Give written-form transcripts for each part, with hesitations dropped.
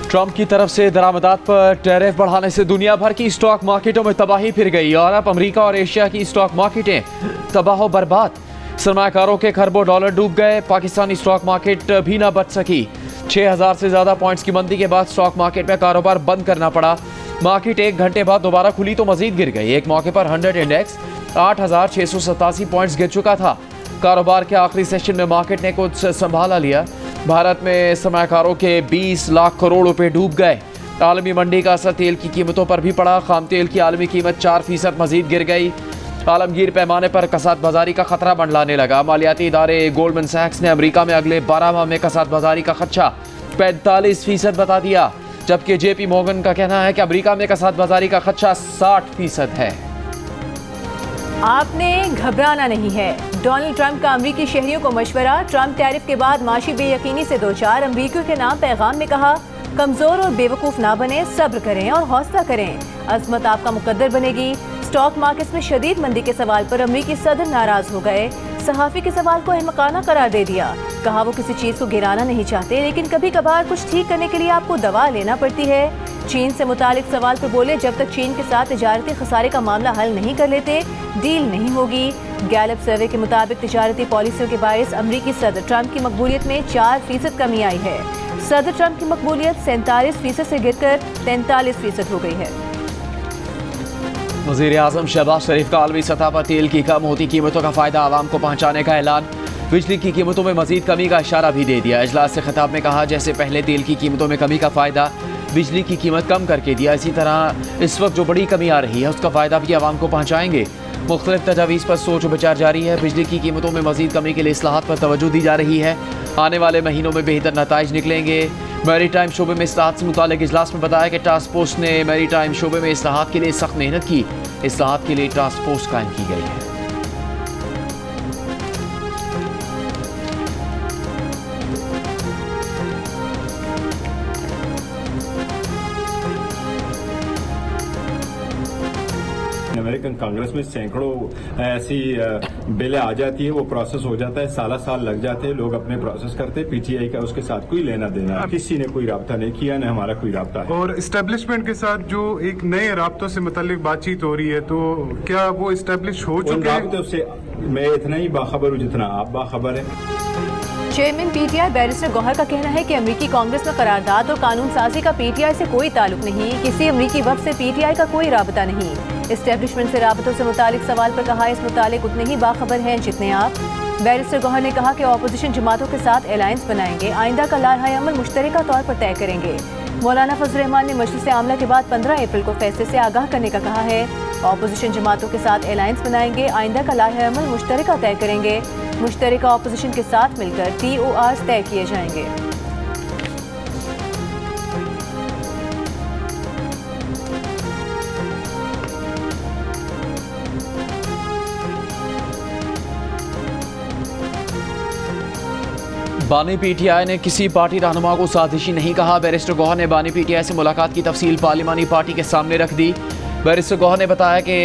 Trump की तरफ से दरामदात पर टैरिफ बढ़ाने से दुनिया भर की स्टॉक मार्केटों में तबाही फिर गई और अब अमेरिका और एशिया की स्टॉक मार्केटें तबाह बर्बाद। सरमाकारों के खरबों डॉलर डूब गए। पाकिस्तानी स्टॉक मार्केट भी ना बच सकी। 6000 से ज्यादा पॉइंट्स की मंदी के बाद स्टॉक मार्केट में कारोबार बंद करना पड़ा। मार्केट 1 घंटे बाद दोबारा खुली तो मजीद गिर गई। एक मौके पर 100 इंडेक्स 8687 पॉइंट्स गिर चुका था। कारोबार के आखिरी सेशन में मार्केट ने कुछ संभाला लिया। भारत में सरमाकारों के 20 लाख करोड़ रुपए डूब गए। आलमी मंडी का असर तेल की कीमतों पर भी पड़ा। खाम तेल की आलमी कीमत 4% मजीद गिर गई। आलमगीर पैमाने पर कसाद बाजारी का खतरा मंडलाने लगा। मालियाती इदारे गोल्डमैन सैक्स ने अमेरिका में अगले 12 माह में कसाद बाजारी का खदशा 45% बता दिया, जबकि JP मॉर्गन का कहना है कि अमेरिका में कसाद बाजारी का खदशा 60% है। आपने घबराना नहीं है। डोनाल्ड ट्रंप का अमेरिकी शहरियों को मशवरा। ट्रंप टैरिफ के बाद माशी बेयकीनी से दो चार। अमेरिकियों के नाम पैगाम में कहा, कमजोर और बेवकूफ ना बने, सब्र करें और हौसला करें। अजमत आपका मुकद्दर बनेगी। स्टॉक मार्केट्स में शदीद मंदी के सवाल पर अमेरिकी सदर नाराज हो गए। सहाफी के सवाल को अहमकाना करार दे दिया। कहा वो किसी चीज को गिराना नहीं चाहते, लेकिन कभी कभार कुछ ठीक करने के लिए आपको दवा लेना पड़ती है। चीन से मुतालिक सवाल पर बोले, जब तक चीन के साथ तिजारती खसारे का मामला हल नहीं कर लेते, डील नहीं होगी। गैलप सर्वे के मुताबिक तिजारती पॉलिसियों के बायस अमरीकी सदर ट्रंप की मकबूलियत में 4% कमी आई है। सदर ट्रंप की मकबूलियत 47% से गिरकर 43% हो गई है। वज़ीर आज़म शहबाज शरीफ का आलमी सतह पर तेल की कम होती कीमतों का फायदा आवाम को पहुँचाने का ऐलान। बिजली की कीमतों में मजीद कमी का इशारा भी दे दिया। इजलास से खिताब में कहा, जैसे पहले तेल की कीमतों में कमी का फायदा बिजली की कीमत कम करके दिया, इसी तरह इस वक्त जो बड़ी कमी आ रही है उसका फायदा भी आवाम को पहुँचाएंगे। मुख्तलिफ तजावीज़ पर सोच विचार जारी है। बिजली की कीमतों में मजीद कमी के लिए इस्लाहात पर तवज्जो दी जा रही है। आने वाले महीनों में बेहतर नताइज निकलेंगे। मैरी टाइम शोबे में इस्लाहात से मुतालिक इजलास में बताया कि टास्क फोर्स ने मैरी टाइम शोबे में इस्लाहात के लिए सख्त मेहनत की। इस्लाहात के लिए टास्क फोर्स कायम की गई है। अमेरिकन कांग्रेस में सैकड़ों ऐसी बिलें आ जाती है, वो प्रोसेस हो जाता है, साल लग जाते हैं, लोग अपने प्रोसेस करते हैं। PTI का उसके साथ कोई लेना देना, किसी ने कोई राब्ता नहीं किया, न हमारा कोई राब्ता है। और इस्टेब्लिशमेंट के साथ जो एक नए राब्तों से मुतालिक बातचीत हो रही है, तो क्या वो इस्टेब्लिश हो चुके हैं? राब्तों से मैं इतना ही बाखबर हूँ जितना आप बाखबर है। चेयरमैन PTI बैरिस्टर गौहर का कहना है कि अमेरिकी कांग्रेस में करारदाद और कानून साजी का PTI से कोई ताल्लुक नहीं। किसी अमेरिकी वफ्द से PTI का कोई राबता नहीं। इस्टेब्लिशमेंट से राबतों से मुतालिक सवाल पर कहा, इस मुतालिक उतने ही बाखबर हैं जितने आप। बैरिस्टर गौहर ने कहा कि ऑपोजिशन जमातों के साथ अलायंस बनाएंगे। आइंदा का लारहाए अमल मुश्तरका तौर पर तय करेंगे। मौलाना फजल रहमान ने मजलिस आमला के बाद 15 अप्रैल को फैसले से आगाह करने का कहा है। ऑपोजिशन जमातों के साथ अलायंस बनाएंगे। आइंदा का लारहाए अमल मुश्तरका तय करेंगे। मुश्तरका ऑपोजिशन के साथ मिलकर TORs तय किए जाएंगे। बानी PTI ने किसी पार्टी रहनुमा को साजिशी नहीं कहा। बैरिस्टर गौहर ने बानी PTI से मुलाकात की तफसील पार्लिमानी पार्टी के सामने रख दी। बैरिस्टर गौहर ने बताया कि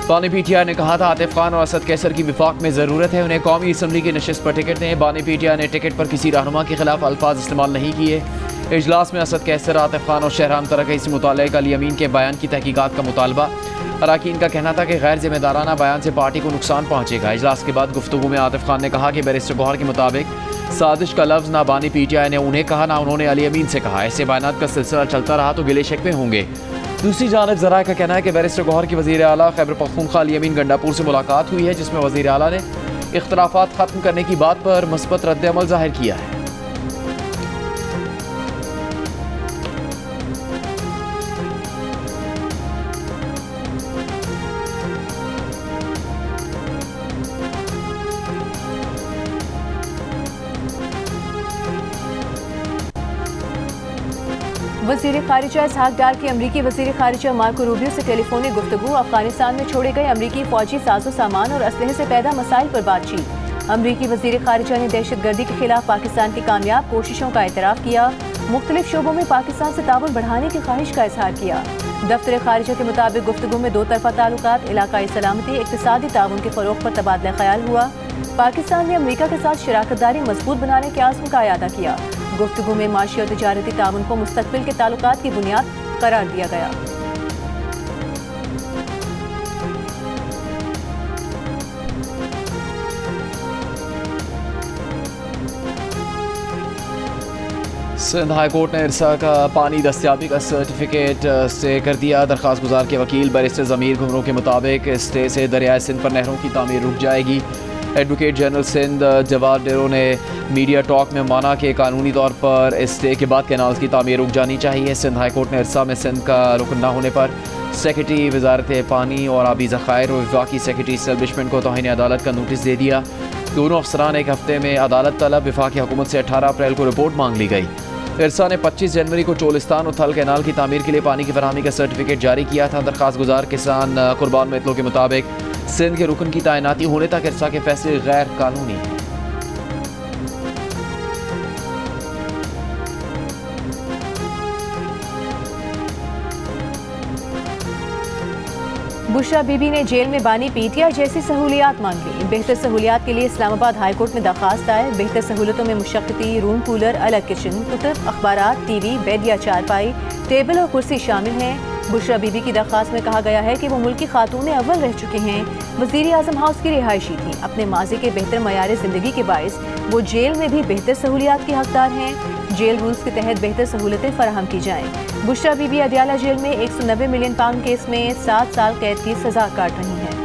बानी PTI ने कहा था, आतिफ खान और असद कैसर की विफाक में ज़रूरत है, उन्हें कौमी असम्बली की नशिस्त पर टिकट दें। बानी PTI ने टिकट पर किसी रहनुमा के खिलाफ अल्फाज इस्तेमाल नहीं किए। इजलास में असद कैसर, आतिफ खान और शहरान तरक़ से मुताल्लिक़ अली अमीन के बयान की तहकीकात का मुतालबा। अरकान का कहना था कि गैर जिम्मेदाराना बयान से पार्टी को नुकसान पहुँचेगा। इजलास के बाद गुफ्तगू में आतिफ खान ने कहा कि बैरिस्टर गौहर के मुताबिक साजिश का लफ्ज़ ना बानी PTI ने उन्हें कहा, ना उन्होंने अली अमीन से कहा। ऐसे बयानात का सिलसिला चलता रहा तो गिले शिकवे होंगे। दूसरी जानब ज़राए का कहना है कि बैरिस्टर गौहर की वज़ीर आला खैबर पख्तूनख्वा अली अमीन गंडापुर से मुलाकात हुई है, जिसमें वज़ीर आला ने इख्तलाफात ख़त्म करने की बात पर मुस्बत रद्द-ए-अमल ज़ाहिर किया है। वज़ीर ख़ारिजा इसहाक डार की अमरीकी वज़ीर ख़ारिजा मार्को रूबियो से टेलीफोनिक गुफ्तगू। अफगानिस्तान में छोड़े गए अमरीकी फ़ौजी साजो सामान और असलहे से पैदा मसाइल पर बातचीत। अमरीकी वज़ीर ख़ारिजा ने दहशतगर्दी के खिलाफ पाकिस्तान की कामयाब कोशिशों का एतराफ़ किया। मुख्तलिफ शोबों में पाकिस्तान से ताउन बढ़ाने की ख्वाहिश का इजहार किया। दफ्तर ख़ारिजा के मुताबिक गुफ्तगू में दो तरफ़ा ताल्लुकात, इलाकाई सलामती, इक़्तिसादी ताउन के फ़रोग़ पर तबादला ख्याल हुआ। पाकिस्तान ने अमरीका के साथ शराकतदारी मजबूत बनाने के आज़म का इरादा किया। गुफ्तगू में माशी और तिजारती ताउन को मुस्तकबिल के ताल्लुकात की बुनियाद करार दिया गया। सिंध हाई कोर्ट ने इरसा का पानी दस्तियाबी का सर्टिफिकेट स्टे कर दिया। दरख्वास्त गुजार के वकील बैरिस्टर ज़मीर घुमरों के मुताबिक स्टे से दरियाए सिंध पर नहरों की तामीर रुक जाएगी। एडवोकेट जनरल सिंध जवाद डेरो ने मीडिया टॉक में माना कि कानूनी तौर पर स्टे के बाद कैनाल्स की तामीर रुक जानी चाहिए। सिंध हाई कोर्ट ने इरसा में सिंध का रुकन न होने पर सेक्रेटरी वजारत पानी और आबी ज़खायर और वफाकी सेक्रेटरी एस्टेब्लिशमेंट को तौहीन अदालत का नोटिस दे दिया। दोनों अफसरान एक हफ्ते में अदालत तलब। वफाकी हुकूमत से 18 अप्रैल को रिपोर्ट मांग ली गई। इरसा ने 25 जनवरी को चोलिस्तान और थल कैनाल की तामीर के लिए पानी की फरहमी का सर्टिफिकेट जारी किया था। दरख्वास्त गुजार किसान कुर्बान मतलों के मुताबिक सिंध के रुकन की तैनाती होने तक इरसा के फैसले गैर कानूनी हैं। बुशरा बीबी ने जेल में बानी पीटीआई जैसी सहूलियात मांग ली। बेहतर सहूलियात के लिए इस्लामाबाद हाई कोर्ट में दरखास्त आए। बेहतर सहूलतों में मुशक्कती रूम, कूलर, अलग किचन, कुतुब, अखबारात, टीवी, बेड या चारपाई, टेबल और कुर्सी शामिल हैं। बुशरा बीबी की दरखास्त में कहा गया है कि वो मुल्की खातून अव्वल रह चुके हैं। वज़ीर आज़म हाउस की रिहायशी थी। अपने माजी के बेहतर मयार ज़िंदगी के बायस वो जेल में भी बेहतर सहूलियात की हकदार हैं। जेल रूल्स के तहत बेहतर सहूलतें फराहम की जाएं। बुशरा बीबी अदियाला जेल में 190 मिलियन पाउंड केस में 7 साल कैद की सजा काट रही हैं।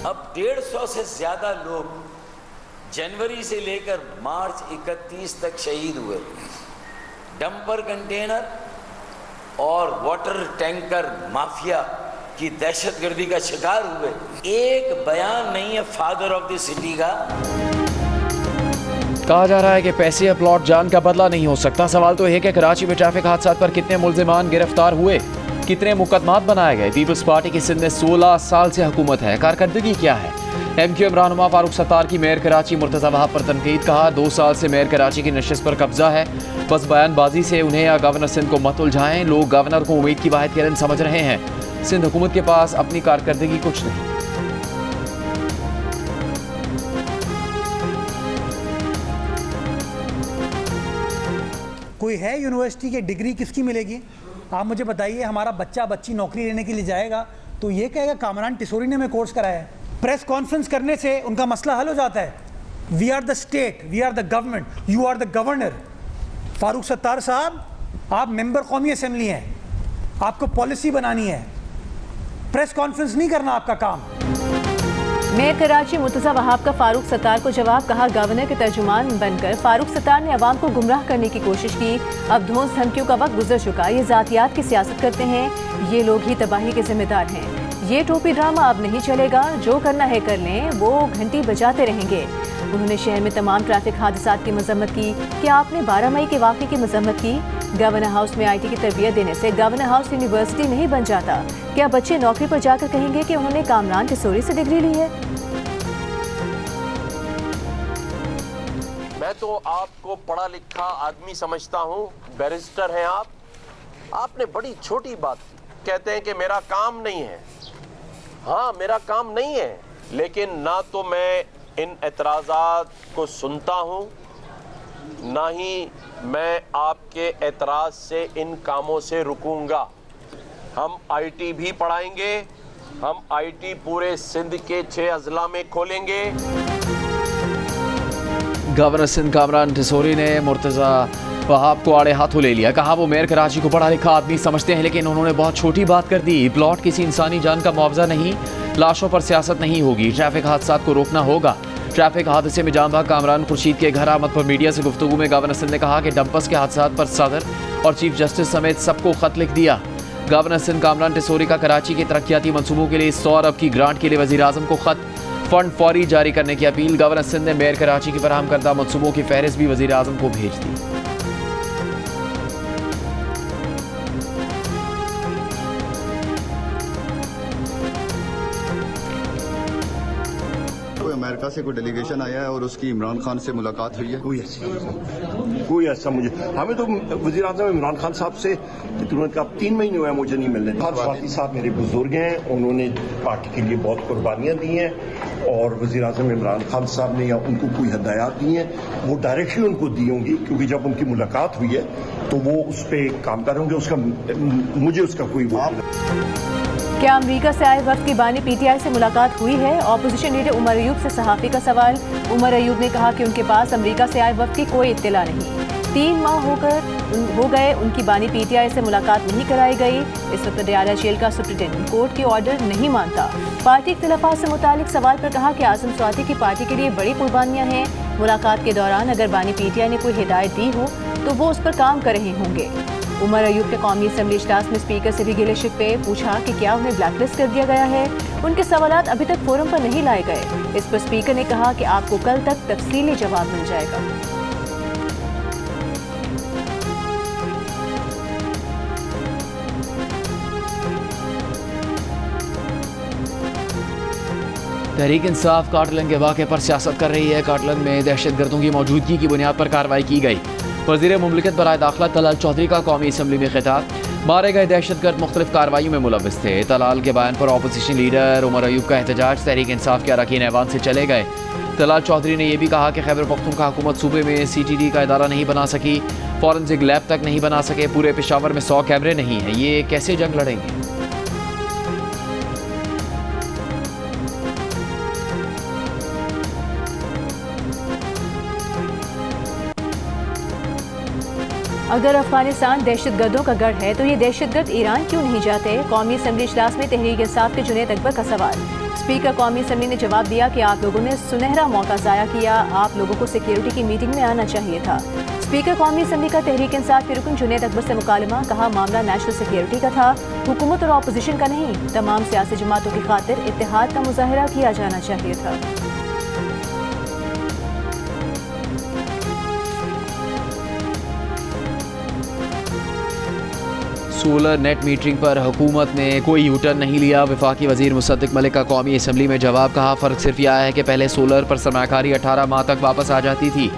अब 150 से ज्यादा लोग जनवरी से लेकर मार्च 31 तक शहीद हुए। डंपर कंटेनर और वाटर टैंकर माफिया की दहशतगर्दी का शिकार हुए। एक बयान नहीं है फादर ऑफ द सिटी का। कहा जा रहा है कि पैसे या प्लॉट जान का बदला नहीं हो सकता। सवाल तो है कि कराची में ट्रैफिक हादसा पर कितने मुल्जिमान गिरफ्तार हुए, कितने मुकदमात बनाए गए। पीपल्स पार्टी की सिंध में 16 साल से हुकूमत है, कारकर्दगी क्या है। MQM रहनुमा फारूक सत्तार की मेयर कराची मुर्तज़ा वहाब पर तनकीद। कहा 2 साल से मेयर कराची की नशिस्त पर कब्जा है, बस बयानबाजी से उन्हें या गवर्नर सिंध को मत उलझाएं। लोग गवर्नर को उम्मीद की वाहिद किरण समझ रहे हैं। सिंध हुकूमत के पास अपनी कारकर्दगी कुछ नहीं। कोई है यूनिवर्सिटी की डिग्री किसकी मिलेगी? आप मुझे बताइए। हमारा बच्चा बच्ची नौकरी लेने के लिए जाएगा तो ये कहेगा कामरान टिसोरी ने मैं कोर्स कराया है। प्रेस कॉन्फ्रेंस करने से उनका मसला हल हो जाता है। We are the state, we are the government, you are the governor. Farooq Sattar sahab, आप मेंबर कौमी असेंबली हैं, आपको पॉलिसी बनानी है, प्रेस कॉन्फ्रेंस नहीं करना आपका काम। मेयर कराची मुर्तज़ा वहाब का फारूक सत्तार को जवाब। कहा गवर्नर के तर्जुमान बनकर फारूक सत्तार ने अवाम को गुमराह करने की कोशिश की। अब धौंस धमकियों का वक्त गुजर चुका। ये जातियात की सियासत करते हैं, ये लोग ही तबाही के जिम्मेदार हैं। ये टोपी ड्रामा अब नहीं चलेगा। जो करना है कर लें, वो घंटी बजाते रहेंगे। उन्होंने शहर में तमाम ट्रैफिक हादसात की मजम्मत की। क्या आपने 12 मई के वाक़े की मजम्मत की? गवर्नर हाउस में IT की तरबियत देने से गवर्नर हाउस यूनिवर्सिटी नहीं बन जाता। क्या बच्चे नौकरी पर जाकर कहेंगे कि उन्होंने कामरान टिसोरी से डिग्री ली है? मैं तो आपको पढ़ा लिखा आदमी समझता हूँ, बैरिस्टर हैं आप। आपने बड़ी छोटी बात की। कहते हैं कि मेरा काम नहीं है। हाँ, मेरा काम नहीं है, लेकिन ना तो मैं इन एतराज़ात को सुनता हूँ, ना ही मैं आपके एतराज़ से इन कामों से रुकूंगा। हम IT भी पढ़ाएंगे। हम IT पूरे सिंध के 6 अजला में खोलेंगे। गवर्नर सिंध कामरान टिसोरी ने मुर्तज़ा वहाब को आड़े हाथों ले लिया। कहा वो मेयर कराची को पढ़ा लिखा आदमी समझते हैं, लेकिन उन्होंने बहुत छोटी बात कर दी। प्लॉट किसी इंसानी जान का मुआवजा नहीं, लाशों पर सियासत नहीं होगी। ट्रैफिक हादसात को रोकना होगा। ट्रैफिक हादसे में जाम भाग कामरान खुर्शीद के घर आमद पर मीडिया से गुफ्तगू में गवर्नर सिंध ने कहा कि डंपर्स के हादसात पर सदर और चीफ जस्टिस समेत सबको खत लिख दिया। गवर्नर सिंध कामरान टिसोरी का कराची के तरक्याती मनसूबों के लिए 100 अरब की ग्रांट के लिए वज़ीर आज़म को खत, फंड फौरी जारी करने की अपील। गवर्नर सिंध ने मेयर कराची की फराहम करदा मनसूबों की फहरिस्त भी वज़ीर आज़म को भेज दी। अमेरिका से कोई डेलीगेशन आया है और उसकी इमरान खान से मुलाकात हुई है? कोई ऐसा मुझे, हमें तो वज़ीर आज़म इमरान खान साहब से तुरंत का 3 महीने हुए मुझे नहीं मिलने। स्वाति साहब मेरे बुजुर्ग हैं, उन्होंने पार्टी के लिए बहुत कुर्बानियाँ दी हैं और वज़ीर आज़म इमरान खान साहब ने या उनको कोई हदायत दी हैं, वो डायरेक्टली उनको दी होंगी, क्योंकि जब उनकी मुलाकात हुई है तो वो उस पर काम करेंगे। उसका मुझे उसका कोई क्या अमेरिका से आए वक्त की बानी पीटीआई से मुलाकात हुई है? ऑपोजिशन लीडर उमर अयूब से सहाफ़ी का सवाल। उमर अयूब ने कहा कि उनके पास अमेरिका से आए वक्त की कोई इत्तला नहीं। 3 माह हो गए उनकी बानी पीटीआई से मुलाकात नहीं कराई गई। इस वक्त डयाला जेल का सुप्रिटेंडेंट कोर्ट के ऑर्डर नहीं मानता। पार्टी इख्तिलाफात से मुतालिक सवाल पर कहा कि आज़म स्वाति की पार्टी के लिए बड़ी कुर्बानियाँ हैं। मुलाकात के दौरान अगर बानी पीटीआई ने कोई हिदायत दी हो तो वो उस पर काम कर रहे होंगे। उमर अयूब के कौमी असम्बली इजलास में स्पीकर से भी गिले शिकवे। पूछा कि क्या उन्हें ब्लैकलिस्ट कर दिया गया है। उनके सवालात अभी तक फोरम पर नहीं लाए गए। इस पर स्पीकर ने कहा कि आपको कल तक तफसीली जवाब मिल जाएगा। तहरीक इंसाफ काटलन के वाक़े पर सियासत कर रही है। काटलन में दहशतगर्दों की मौजूदगी की बुनियाद पर कार्रवाई की गई। वज़ीर मुमलिकत बराए दाखिला तलाल चौधरी का कौमी असम्बली में खिताब। मारे गए दहशतगर्द मुख्तलिफ कार्रवाइयों में मुलव्वस थे। तलाल के बयान पर अपोजिशन लीडर उमर अयूब का एहतजाज। तहरीक इंसाफ के अरकान ऐवान से चले गए। तलाल चौधरी ने यह भी कहा कि खैबर पख्तूनख्वा हुकूमत सूबे में CTD का इदारा नहीं बना सकी, फॉरेंसिक लैब तक नहीं बना सके, पूरे पेशावर में 100 कैमरे नहीं हैं। ये कैसे जंग लड़ेंगे? अगर अफगानिस्तान दहशतगर्दों का गढ़ है तो ये दहशतगर्द ईरान क्यों नहीं जाते? कौमी असम्बली इजलास में तहरीक इंसाफ के जुनैद अकबर का सवाल। स्पीकर कौमी असम्बली ने जवाब दिया कि आप लोगों ने सुनहरा मौका ज़ाया किया। आप लोगों को सिक्योरिटी की मीटिंग में आना चाहिए था। स्पीकर कौमी असम्बली का तहरीक इंसाफ के रुकन जुनैद अकबर से मुकालमा। कहा मामला नेशनल सिक्योरिटी का था, हुकूमत और अपोजिशन का नहीं। तमाम सियासी जमातों की खातिर इत्तेहाद का मुजाहरा किया जाना चाहिए था। सोलर नेट मीटरिंग पर हुकूमत ने कोई यूटर्न नहीं लिया। वफाकी वज़ीर मुसद्दिक मलिक का कौमी असम्बली में जवाब। कहा फ़र्क सिर्फ यह है कि पहले सोलर पर सरमाकारी 18 माह तक वापस आ जाती थी,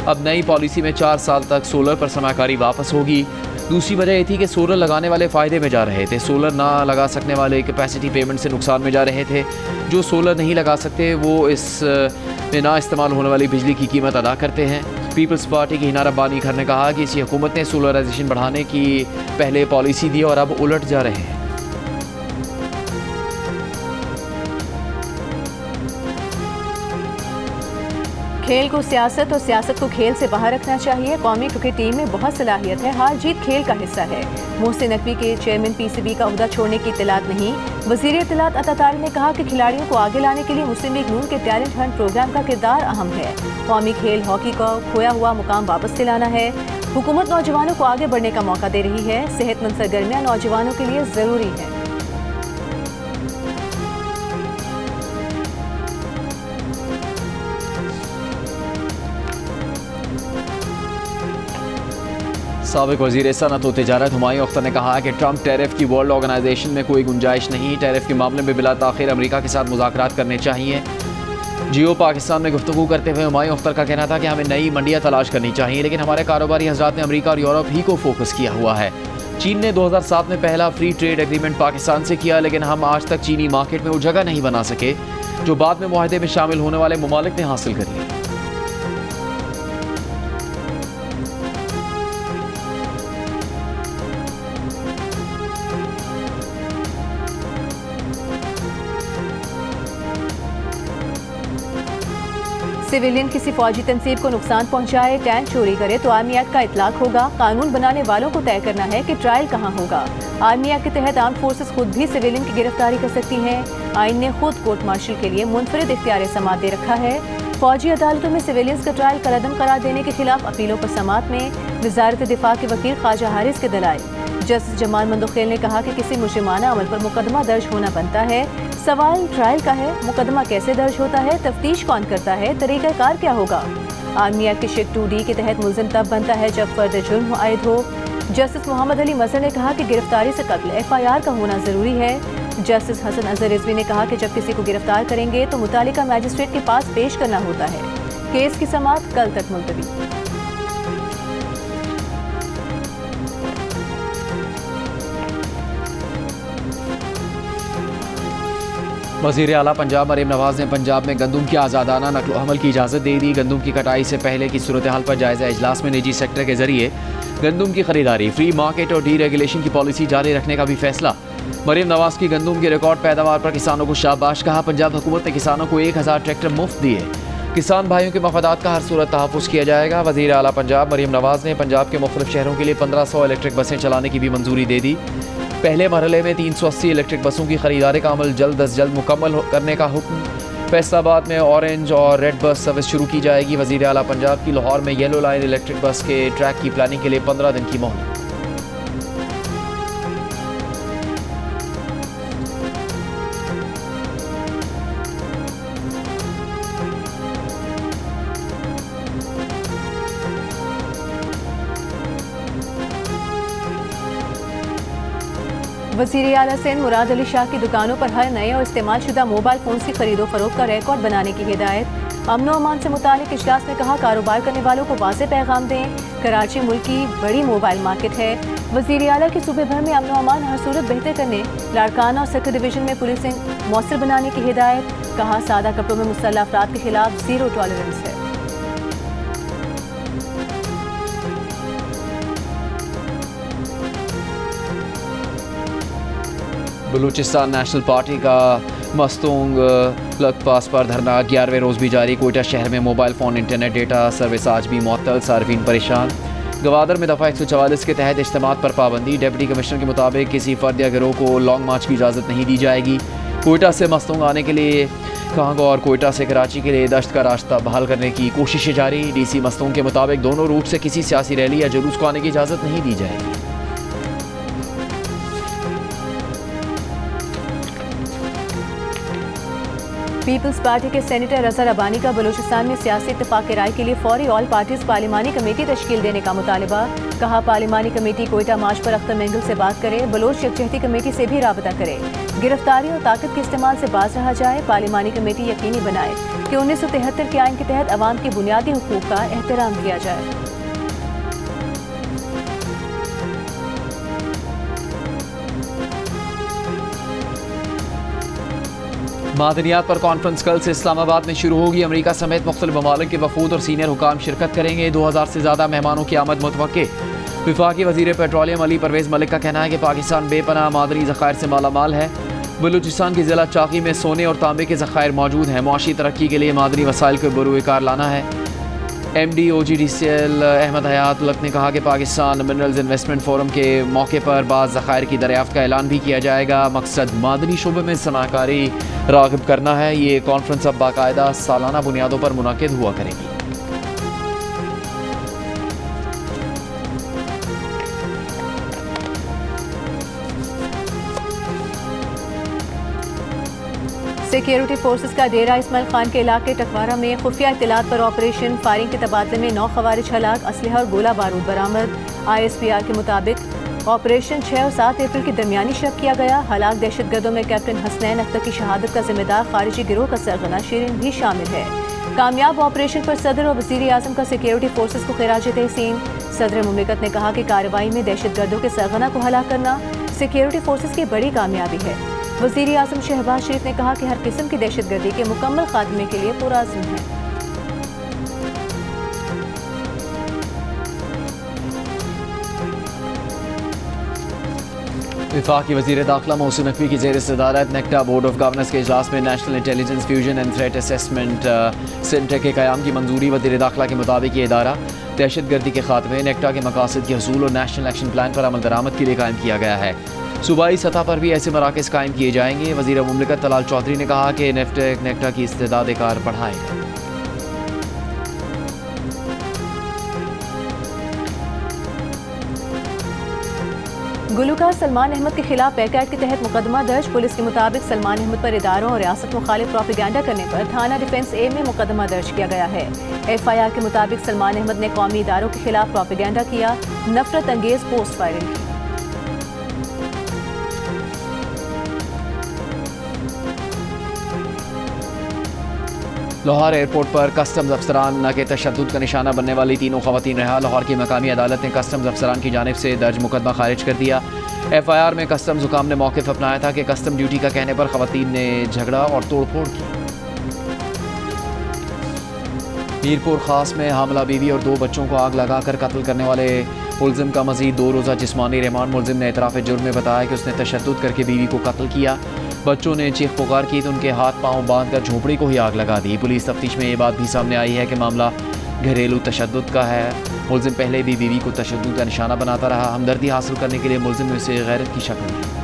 अब नई पॉलिसी में 4 साल तक सोलर पर सरमाकारी वापस होगी। दूसरी वजह यह थी कि सोलर लगाने वाले फ़ायदे में जा रहे थे, सोलर ना लगा सकने वाले कैपेसिटी पेमेंट से नुकसान में जा रहे थे। जो सोलर नहीं लगा सकते वो इस में ना इस्तेमाल होने वाली बिजली की कीमत अदा करते हैं। पीपल्स पार्टी की हिना रब्बानी खर ने कहा कि इसी हुकूमत ने सोलराइजेशन बढ़ाने की पहले पॉलिसी दी और अब उलट जा रहे हैं। खेल को सियासत और सियासत को खेल से बाहर रखना चाहिए। कौमी क्रिकेट टीम में बहुत सलाहियत है, हार जीत खेल का हिस्सा है। मोहसिन नकवी के चेयरमैन PCB का ओहदा छोड़ने की इत्तलात नहीं। वज़ीर इत्तलात अता तारिक ने कहा कि खिलाड़ियों को आगे लाने के लिए मुस्लिम लीग नून के टैलेंट हंट प्रोग्राम का किरदार अहम है। कौमी खेल हॉकी का खोया हुआ मुकाम वापस दिलाना है। हुकूमत नौजवानों को आगे बढ़ने का मौका दे रही है। सेहतमंद सरगर्मियाँ नौजवानों के लिए ज़रूरी है। साबिक वज़ीर सनअत व तिजारत हुमायूं अख्तर ने कहा कि ट्रंप टैरिफ की वर्ल्ड ऑर्गेनाइजेशन में कोई गुंजाइश नहीं। टैरिफ के मामले में बिला ताख़ीर अमेरिका के साथ मुज़ाकरात करने चाहिए। जियो पाकिस्तान में गुफ्तगू करते हुए हुमायूं अख्तर का कहना था कि हमें नई मंडियाँ तलाश करनी चाहिए, लेकिन हमारे कारोबारी हज़रात ने अमेरिका और यूरोप ही को फोकस किया हुआ है। चीन ने 2007 में पहला फ्री ट्रेड एग्रीमेंट पाकिस्तान से किया, लेकिन हम आज तक चीनी मार्केट में वो जगह नहीं बना सके जो बाद में मुआहदे में शामिल होने वाले ममालिक ने हासिल कर ली। सिविलियन किसी फौजी तंसीब को नुकसान पहुंचाए, टैंक चोरी करे तो आर्मी एक्ट का इतलाक होगा। कानून बनाने वालों को तय करना है कि ट्रायल कहां होगा। आर्मी एक्ट के तहत आर्म फोर्सेस खुद भी सिविलियन की गिरफ्तारी कर सकती हैं। आइन ने खुद कोर्ट मार्शल के लिए मुनफरिद इख्तियार समाअत दे रखा है। फौजी अदालतों में सिविलियंस का ट्रायल कलअदम करार देने के खिलाफ अपीलों पर समाअत में वज़ारत दिफा के वकील ख्वाजा हारिस के दलाइल। जस्टिस जमाल मंदोखेल ने कहा कि किसी मुजरिमाना अमल पर मुकदमा दर्ज होना बनता है। सवाल ट्रायल का है, मुकदमा कैसे दर्ज होता है, तफ्तीश कौन करता है, तरीक़ाकार क्या होगा। आर्मी एक्ट के शेक 2D के तहत मुलजिम तब बनता है जब फर्द जुर्म आयद हो। जस्टिस मोहम्मद अली मजहर ने कहा कि गिरफ्तारी से कबल FIR का होना ज़रूरी है। जस्टिस हसन अजहर रिजवी ने कहा कि जब किसी को गिरफ्तार करेंगे तो मुतालिका मैजिस्ट्रेट के पास पेश करना होता है। केस की समाअत कल तक मुलतवी। वज़ीर आला पंजाब मरीम नवाज ने पंजाब में गंदम की आज़ादाना नकलो हमल की इजाज़त दे दी। गंदम की कटाई से पहले की सूरत हाल पर जायज़ा इजलास में निजी सेक्टर के जरिए गंदम की खरीदारी, फ्री मार्केट और डी रेगुलेशन की पॉलिसी जारी रखने का भी फैसला। मरीम नवाज की गंदम की रिकॉर्ड पैदावार पर किसानों को शाबाश कहा। पंजाब हुकूमत ने किसानों को 1000 ट्रैक्टर मुफ्त दिए। किसान भाइयों के मफादात का हर सूरत तहफ़्फ़ुज़ किया जाएगा। वज़ीर आला पंजाब मरीम नवाज ने पंजाब के मुख्तलिफ शहरों के लिए 1500 इलेक्ट्रिक बसें चलाने की भी मंजूरी दे दी। पहले मरहले में 380 इलेक्ट्रिक बसों की खरीदारी का अमल जल्द अज जल्द मुकम्मल करने का हुक्म। फैसलाबाद में ऑरेंज और रेड बस सर्विस शुरू की जाएगी। वज़ीर आला पंजाब की लाहौर में येलो लाइन इलेक्ट्रिक बस के ट्रैक की प्लानिंग के लिए 15 दिन की मोहलत। वज़ीर आला सिंध मुराद अली शाह की दुकानों पर हर नए और इस्तेमाल शुदा मोबाइल फोन की खरीदो फरोख्त का रिकॉर्ड बनाने की हिदायत। अमन व अमान से मुतालिक इजलास में कहा, कारोबार करने वालों को वाज़ेह पैगाम दें। कराची मुल्क की बड़ी मोबाइल मार्केट है। वज़ीर आला की सूबे भर में अमन व अमान हर सूरत बेहतर करने, लाड़काना और सर्किल डिवीजन में पुलिसिंग मौसर बनाने की हिदायत। कहा, सादा कपड़ों में मुसल्लह अफराद के खिलाफ ज़ीरो टॉलरेंस है। बलूचिस्तान नेशनल पार्टी का मस्तूंग लग पास पर धरना 11वें रोज़ भी जारी। कोयटा शहर में mobile phone internet data service आज भी मुअत्तल, सार्फिन परेशान। गवादर में दफ़ा 144 के तहत इज्तिमात पर पाबंदी। डिप्टी कमिश्नर के मुताबिक किसी फर्द या गिरोह को लॉन्ग मार्च की इजाज़त नहीं दी जाएगी। कोयटा से मस्तूंग आने के लिए कांग और कोयटा से कराची के लिए दश्त का रास्ता बहाल करने की कोशिशें जारी। DC मस्तूंग के मुताबिक दोनों रूट से किसी सियासी रैली या जुलूस को आने की इजाज़त नहीं दी जाएगी। पीपल्स पार्टी के सेनेटर रज़ा रबानी का बलूचिस्तान में सियासी इत्तेफाक राय के लिए फौरी ऑल पार्टीज पार्लिमानी कमेटी तश्कील देने का मुतालबा। कहा, पार्लिमानी कमेटी कोयटा मार्च पर अख्तर मेंगल से बात करे, बलोच यकजहती कमेटी से भी राबता करे, गिरफ्तारी और ताकत के इस्तेमाल से बाज रहा जाए। पार्लिमानी कमेटी यकीनी बनाए कि 1973 के आइन के तहत अवाम के बुनियादी हुकूक का एहतराम किया जाए। मादनियात पर कॉन्फ्रेंस कल से इस्लामाबाद में शुरू होगी। अमेरिका समेत मुख्तलिफ ममालिक के वफूद और सीनियर हुकाम शिरकत करेंगे। 2000 से ज़्यादा मेहमानों की आमद मुतवक्के। वफाकी वज़ीर पेट्रोलियम अली परवेज़ मलिक का कहना है कि पाकिस्तान बेपनाह मादनी ज़खायर से मालामाल है। बलूचिस्तान की ज़िला चाकी में सोने और तांबे के ज़खायर मौजूद हैं। मुआशी तरक्की के लिए मादनी वसाइल को बरूए कार लाना है। MD OGDCL अहमद हयात उलक ने कहा कि पाकिस्तान मिनरल्स इन्वेस्टमेंट फोरम के मौके पर बाज़ ज़खायर की दरियाफ्त का ऐलान भी किया जाएगा। मकसद मादनी शोबे में सनाकारी राग़िब करना है। ये कॉन्फ्रेंस अब बाकायदा सालाना बुनियादों पर मुनाकिद हुआ करेगी। सिक्योरिटी फोर्सेस का डेरा इस्माइल खान के इलाके टकवारा में खुफिया इत्तलात पर ऑपरेशन, फायरिंग के तबादले में 9 खवारिज हलाक, असलहा और गोला बारूद बरामद। ISPR के मुताबिक ऑपरेशन 6 और 7 अप्रैल के दरमियानी शब किया गया। हलाक दहशतगर्दों में कैप्टन हसनैन अख्तर की शहादत का जिम्मेदार खारिजी गिरोह का सरगना शिरीन भी शामिल है। कामयाब ऑपरेशन पर सदर और वज़ीर आज़म का सिक्योरिटी फोर्सेस को खिराज तहसीन। सदर मुमलिकत ने कहा कि कार्रवाई में दहशतगर्दों के सरगना को हलाक करना सिक्योरिटी फोर्सेस की बड़ी कामयाबी है। वज़ीर आज़म शहबाज शरीफ ने कहा कि हर किस्म की दहशतगर्दी के मुकम्मल खात्मे के लिए पुरअज़्म है। वफाकी वज़ीर दाखिला मोहसिन नकवी की ज़ेर सदारत नेक्टा बोर्ड ऑफ गवर्नर्स के इजलास में national intelligence fusion and threat assessment centre के क़याम की मंजूरी। वज़ीर दाखिला के मुताबिक ये इदारा दहशतगर्दी के खात्मे, नेक्टा के मकासद के हसूल और नेशनल एक्शन प्लान पर अमल दरामद के लिए कायम किया गया है। सूबाई सतह पर भी ऐसे मराकज़ कायम किए जाएंगे। वज़ीर मुमलिकत तलाल चौधरी ने कहा कि नेफ्टेक नेक्टा की इस्तेदाद कार बढ़ाएगा। गुलूकार सलमान अहमद के खिलाफ पैकेट के तहत मुकदमा दर्ज। पुलिस के मुताबिक सलमान अहमद पर इदारों और रियासत मुखालिफ प्रोपेगेंडा करने पर थाना डिफेंस ए में मुकदमा दर्ज किया गया है। FIR के मुताबिक सलमान अहमद ने कौमी इदारों के खिलाफ प्रोपेगेंडा किया, नफरत अंगेज पोस्ट वायरल की। लाहौर एयरपोर्ट पर कस्टम्स अफसरान के तशद्दुद का निशाना बनने वाली तीनों खवातीन रहा। लाहौर की मकामी अदालत ने कस्टम्स अफसरान की जानिब से दर्ज मुकदमा खारिज कर दिया। FIR में कस्टम्स हुकाम ने मौक़िफ़ अपनाया था कि कस्टम ड्यूटी का कहने पर खवातीन ने झगड़ा और तोड़फोड़ की। मीरपुर खास में हामला बीवी और 2 बच्चों को आग लगाकर कत्ल करने वाले मुलजिम का मजीद 2 रोज़ा जिस्मानी रिमांड। मुलजिम ने एतराफ़ जुर्म में बताया कि उसने तशद्दुद करके बीवी को कत्ल किया। बच्चों ने चीख पुकार की तो उनके हाथ पांव बांध कर झोपड़ी को ही आग लगा दी। पुलिस तफ्तीश में ये बात भी सामने आई है कि मामला घरेलू तशद्दुद का है। मुलजिम पहले भी बीवी को तशद्दुद का निशाना बनाता रहा। हमदर्दी हासिल करने के लिए मुलजिम ने उसे गैरत की शक्ल दी।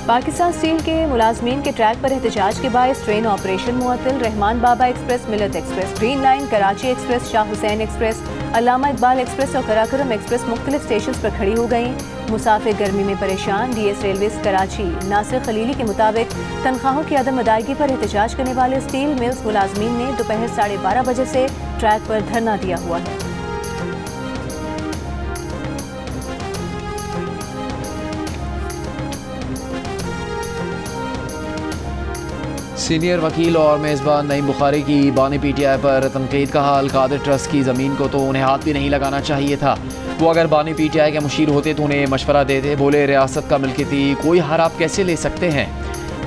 पाकिस्तान स्टील के मुलाजमीन के ट्रैक पर एहतजाज के बायस ट्रेन ऑपरेशन मुअत्तल। Rahman Baba express, Millat express, green line, Karachi express, Shah Hussain express, Allama Iqbal express और कराकरम एक्सप्रेस मुख्तलिफ स्टेशन पर खड़ी हो गई। मुसाफिर गर्मी में परेशान। DS railways Karachi Nasir Khalili के मुताबिक तनख्वाहों की अदम अदायगी पर एहतजाज करने वाले स्टील मिल्स मुलाजमीन ने दोपहर 12:30 बजे से ट्रैक पर धरना दिया हुआ है। सीनियर वकील और मेज़बान नईम बुखारी की बानी PTI पर तनकीद का हाल। कादिर ट्रस्ट की ज़मीन को तो उन्हें हाथ भी नहीं लगाना चाहिए था। वो अगर बानी PTI के मुशीर होते तो उन्हें मशवरा देते। बोले रियासत का मिल्कियती कोई हार आप कैसे ले सकते हैं।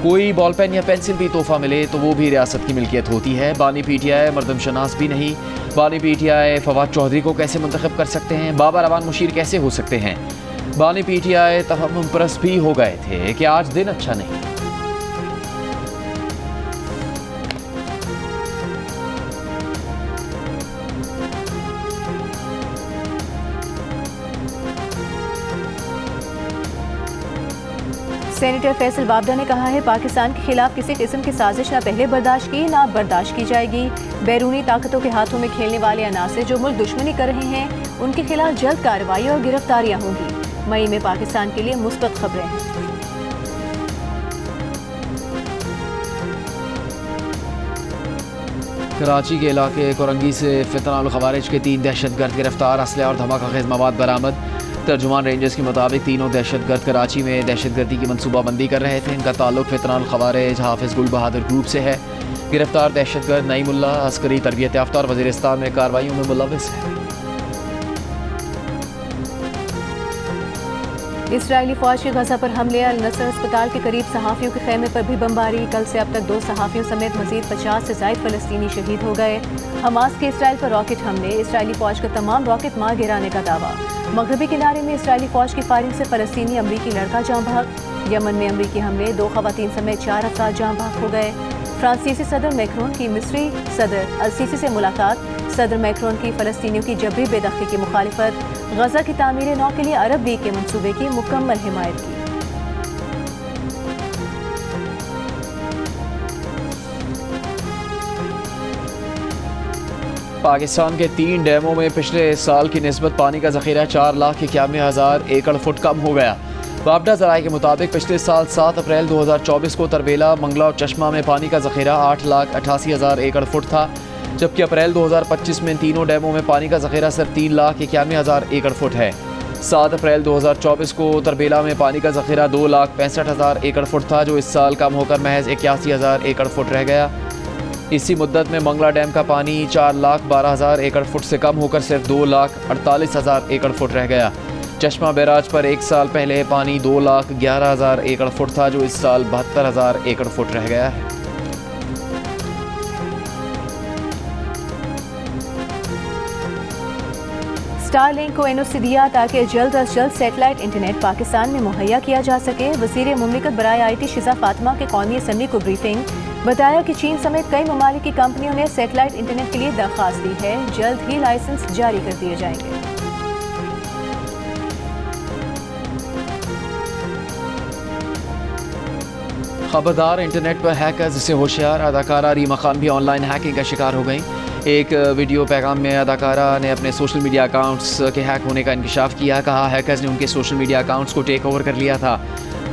कोई बॉल पेन या पेंसिल भी तोहफा मिले तो वो भी रियासत की मिल्कियत होती है। बानी PTI मर्दम शनास भी नहीं। बानी PTI फवाद चौधरी को कैसे मुंतखब कर सकते हैं। बाबा रवान मुशीर कैसे हो सकते हैं। बानी PTI तहम्मुम परस्त भी हो गए थे कि आज दिन अच्छा नहीं। सेनेटर फैसल बाबडा ने कहा है पाकिस्तान के खिलाफ किसी किस्म की साजिश ना पहले बर्दाश्त की ना बर्दाश्त की जाएगी। बैरूनी ताकतों के हाथों में खेलने वाले अनासर जो मुल्क दुश्मनी कर रहे हैं उनके खिलाफ जल्द कार्रवाई और गिरफ्तारियां होंगी। मई में पाकिस्तान के लिए मुस्बत खबरें हैं। कराची के इलाके कोरंगी से फितनाउल खवारिज के 3 दहशतगर्द गिरफ्तार। असलहा और धमाका खेज मवाद बरामद। तर्जुमान रेंजर्स के मुताबिक तीनों दहशतगर्द कराची में दहशतगर्दी की मनसूबाबंदी कर रहे थे। इनका ताल्लुक फितनाउल खवारिज हाफिज गुल बहादुर ग्रुप से है। गिरफ्तार दहशतगर्द नईमुल्ला अस्करी तरबियत याफ्ता और वज़ीरिस्तान में कार्रवाइयों में मुलव्विस है। इसराइली फौज के गजा पर हमले। अल नसर अस्पताल के करीब सहाफ़ियों के खेमे पर भी बमबारी। कल से अब तक 2 सहाफ़ियों समेत मजीद 50 से ज़ायद फ़लस्तीनी शहीद हो गए। हमास के इसराइल पर रॉकेट हमले। इसराइली फौज का तमाम रॉकेट मार गिराने का दावा। मगरबी किनारे में इसराइली फौज की फायरिंग से फ़लस्तीनी अमरीकी लड़का जाँ भाग। यमन में अमरीकी हमले। 2 ख़वातीन समेत 4 अफराद जाँ भाग हो गए। फ्रांसीसी सदर मैक्रोन की मिस्री सदर अल-सीसी से मुलाकात। सदर मैक्रोन की फ़लस्तीनियों की जबरी बेदखली की मुखालिफत। गजा की तामीर नौ के लिए अरब लीग के मंसूबे की मुकम्मल हिमायत की। पाकिस्तान के 3 डैमों में पिछले साल की निस्बत पानी का ज़ख़ीरा 4,91,000 एकड़ फुट कम हो गया। बाबडा ज़राए के मुताबिक पिछले साल 7 अप्रैल 2024 को तरबेला, मंगला और चश्मा में पानी का ज़ख़ीरा 8,88,000 एकड़ फुट था, जबकि अप्रैल 2025 में तीनों डैमों में पानी का ज़ख़ीरा सिर्फ 3,91,000 एकड़ फुट है। 7 अप्रैल 2024 को तरबेला में पानी का ज़ख़ीरा 2,65,000 एकड़ फुट था, जो इस साल कम होकर महज 81,000 एकड़ फुट रह गया। इसी मुद्दत में मंगला डैम का पानी 4,12,000 एकड़ फुट से कम होकर सिर्फ 2,48,000 एकड़ फुट रह गया। चश्मा बैराज पर 1 साल पहले पानी 2,11,000 एकड़ फुट था, जो इस साल 72,000 एकड़ फुट रह गया है। स्टारलिंक को NOC दिया ताकि जल्द अज जल्द सेटेलाइट इंटरनेट पाकिस्तान में मुहैया किया जा सके। वज़ीर मुमलिकत बराए IT शिजा फातिमा के कौमी असम्बली को ब्रीफिंग। बताया कि चीन समेत कई ममालिक की कंपनियों ने सेटेलाइट इंटरनेट के लिए दरख्वास्त दी है। जल्द ही लाइसेंस जारी कर दिए जाएंगे। खबरदार, इंटरनेट पर हैकर्स से होशियार। अदाकारा रीमा खान भी ऑनलाइन हैकिंग का शिकार हो गई। एक वीडियो पैगाम में अदाकारा ने अपने सोशल मीडिया अकाउंट्स के हैक होने का इंकशाफ किया। कहा हैकर्स ने उनके सोशल मीडिया अकाउंट्स को टेक ओवर कर लिया था।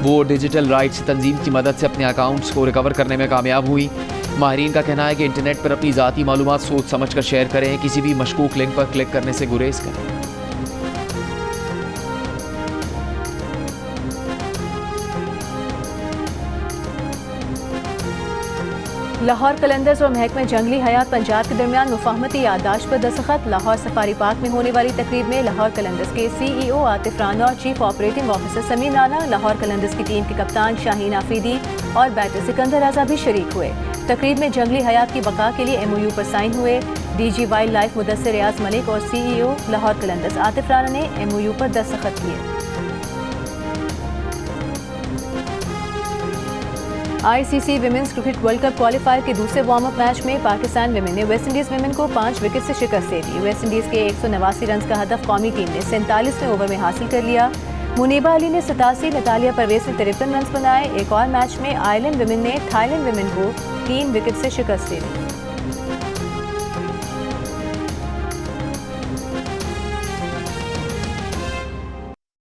वो डिजिटल राइट्स तंजीम की मदद से अपने अकाउंट्स को रिकवर करने में कामयाब हुई। माहिरीन का कहना है कि इंटरनेट पर अपनी ज़ाती मालूमात सोच समझ कर शेयर करें। किसी भी मशकूक लिंक पर क्लिक करने से गुरेज करें। लाहौर कलंदर्स और महकमे जंगली हयात पंजाब के दरमियान मुफाहमती याददाश्त पर दस्तखत। लाहौर सफारी पार्क में होने वाली तकरीब में लाहौर कलंदर्स के CEO आतिफ राना और chief operating officer Sameer Rana, Lahore Qalandars की टीम के कप्तान शाहीन आफरीदी और बैटर सिकंदर रजा भी शरीक हुए। तकरीब में जंगली हयात की बका के लिए MOU पर साइन हुए। DG वाइल्ड लाइफ मुदस्सिर रियाज मलिक और CEO लाहौर कलंदर्स आतिफ राना ने MOU पर दस्तखत किए। ICC women's cricket world cup qualifier के दूसरे वार्म अप मैच में पाकिस्तान विमेन ने वेस्ट इंडीज विमेन को 5 विकेट से शिकस्त दे दी। वेस्ट इंडीज के 189 रन का हदफ कौमी टीम ने 47वें ओवर में हासिल कर लिया। मुनीबा अली ने 87, नतालिया परवेज ने 53 रन बनाए। एक और मैच में आयरलैंड विमेन ने थाईलैंड विमेन को 3 विकेट से शिकस्त दे दी।